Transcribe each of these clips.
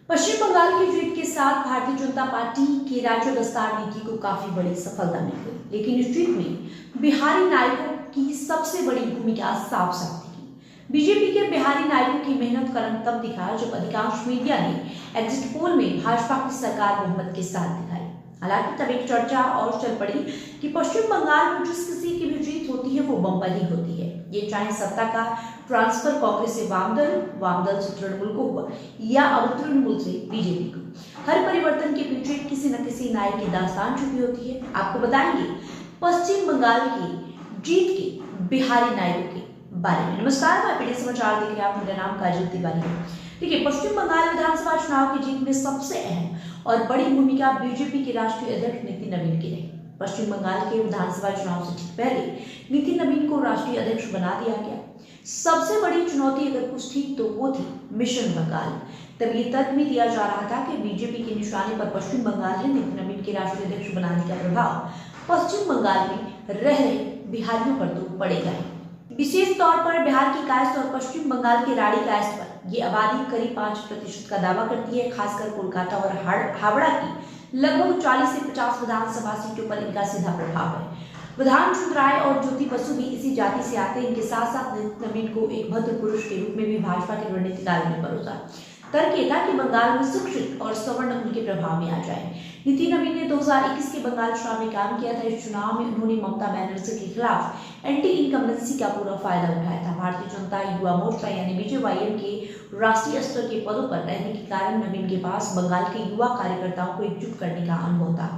पश्चिम बंगाल की जीत के साथ भारतीय जनता पार्टी की राज्य विस्तार नीति को काफी बड़ी सफलता मिल गई, लेकिन इस जीत में बिहारी नायकों की सबसे बड़ी भूमिका साफ साफ दिखी। बीजेपी के बिहारी नायकों की मेहनत का रंग तब दिखा जब अधिकांश मीडिया ने एग्जिट पोल में भाजपा की सरकार बहुमत के साथ दिखाई। हालांकि तब एक चर्चा और चल पड़ी कि पश्चिम बंगाल में जिस किसी की भी जीत होती है वो बम्पर ही होती है, ये चाहे सत्ता का ट्रांसफर कांग्रेस से वामदल से तृणमूल को हुआ या अब तृणमूल से बीजेपी को। हर परिवर्तन के पीछे किसी न किसी नायक की दास्तान छुपी होती है। आपको बताएंगे पश्चिम बंगाल की जीत के बिहारी नायकों के बारे में। नमस्कार, मैं पीडी समाचार देख रहे हैं आप, मेरा नाम काजल तिवारी है। देखिए, पश्चिम बंगाल विधानसभा चुनाव की जीत में सबसे अहम और बड़ी भूमिका बीजेपी के राष्ट्रीय अध्यक्ष नितिन नवीन की रही। पश्चिम बंगाल के विधानसभा चुनाव से ठीक पहले नितिन नवीन को राष्ट्रीय अध्यक्ष बना दिया गया। सबसे बड़ी चुनौती अगर कुछ थी तो वो थी मिशन बंगाल। तब ये तर्क भी दिया जा रहा था कि बीजेपी के निशाने पर पश्चिम बंगाल है, नितिन नवीन के राष्ट्रीय अध्यक्ष बनाने का प्रभाव पश्चिम बंगाल में रह रहे बिहारियों पर तो पड़ेगा ही। विशेष तौर पर बिहार की कास्ट और पश्चिम बंगाल के राड़ी कास्ट पर ये आबादी करीब 5% का दावा करती है। खासकर कोलकाता और हावड़ा की लगभग 40 से 50 विधानसभा सीटों पर इनका सीधा प्रभाव है। विधान चंद्र राय और ज्योति बसु भी इसी जाति से आते हैं। इनके साथ साथ नितिन नवीन को एक भद्र पुरुष के रूप में भी भाजपा के रणनीतिकारों ने परोसा। तर्क ये था कि बंगाल में शिक्षित और सवर्ण उनके प्रभाव में आ जाए। नितिन नवीन ने 2021 के बंगाल चुनाव में काम किया था। इस चुनाव में उन्होंने ममता बनर्जी के खिलाफ एंटी इनकम्बेंसी का पूरा फायदा उठाया था। भारतीय जनता युवा मोर्चा यानी बीजेवाईएम के राष्ट्रीय स्तर के पदों पर रहने के कारण नवीन के पास बंगाल के युवा कार्यकर्ताओं को एकजुट करने का अनुभव था।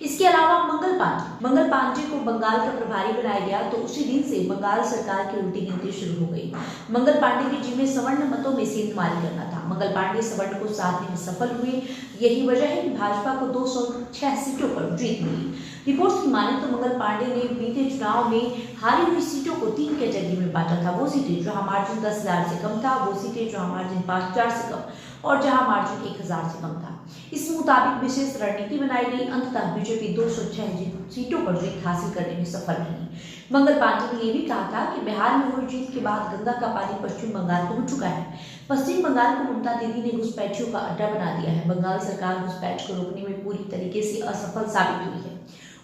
इसके अलावा मंगल पांडे को बंगाल का प्रभारी बनाया गया तो उसी दिन से बंगाल सरकार की उल्टी गिनती शुरू हो गई। मंगल पांडे के जिम्मे सवर्ण मतों में सेंधमारी करना था। मंगल पांडे सवर्ण को साधने में सफल हुए। यही वजह है कि भाजपा को 206 सीटों पर जीत मिली। रिपोर्ट्स की माने तो मंगल पांडे ने बीते चुनाव में हारी हुई सीटों को 3 कैटेगरी में बांटा था। वो सीटें जहां मार्जिन 10,000 से कम था, वो सीटें जहां मार्जिन 5,000 से कम और जहां मार्जिन 1,000 से कम था। इस मुताबिक विशेष रणनीति बनाई गई। अंततः बीजेपी 206 सीटों पर जीत हासिल करने में सफल रही। मंगल पांडे ने यह भी कहा था कि बिहार में हुई जीत के बाद गंगा का पानी पश्चिम बंगाल पहुंच चुका है। पश्चिम बंगाल को ममता दीदी ने घुसपैठियों का अड्डा बना दिया है। बंगाल सरकार घुसपैठ को रोकने में पूरी तरीके से असफल साबित हुई है।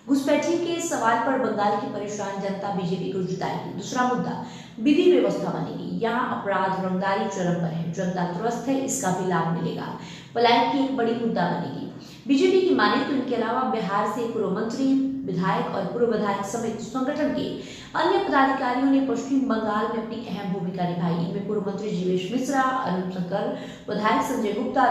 घुसपैठी के सवाल पर बंगाल की परेशान जनता बीजेपी को जिताएगी। दूसरा मुद्दा विधि व्यवस्था बनेगी। यहाँ अपराध रंगदारी चरम पर है, जनता त्रस्त है, इसका भी लाभ मिलेगा। पलायन की एक बड़ी मुद्दा बनेगी। बीजेपी की माने तो इनके अलावा बिहार से पूर्व मंत्री, विधायक और पूर्व विधायक समेत संगठन के अन्य पदाधिकारियों ने पश्चिम बंगाल में अपनी अहम भूमिका निभाई। इनमें पूर्व मंत्री जीवेश मिश्रा, अरुण शंकर, विधायक संजय गुप्ता,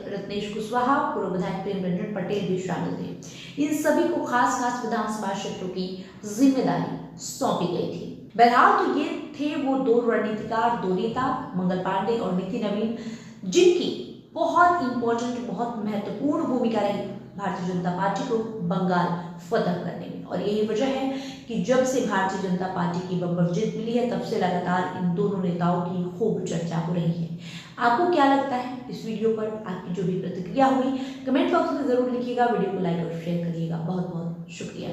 रत्नेश कुशवाहा, पूर्व विधायक प्रेम रंजन पटेल भी शामिल थे। इन सभी को खास विधानसभा क्षेत्रों की जिम्मेदारी सौंपी गई थी। बहरहाल तो ये थे वो दो रणनीतिकार, दो नेता, मंगल पांडे और नितिन नवीन, जिनकी बहुत इंपॉर्टेंट, बहुत महत्वपूर्ण भूमिका रही भारतीय जनता पार्टी को बंगाल फतह करने में। और यही वजह है कि जब से भारतीय जनता पार्टी की बम्पर जीत मिली है तब से लगातार इन दोनों नेताओं की खूब चर्चा हो रही है। आपको क्या लगता है इस वीडियो पर? आपकी जो भी प्रतिक्रिया हुई कमेंट बॉक्स में जरूर लिखिएगा। वीडियो को लाइक और शेयर करिएगा। बहुत बहुत शुक्रिया।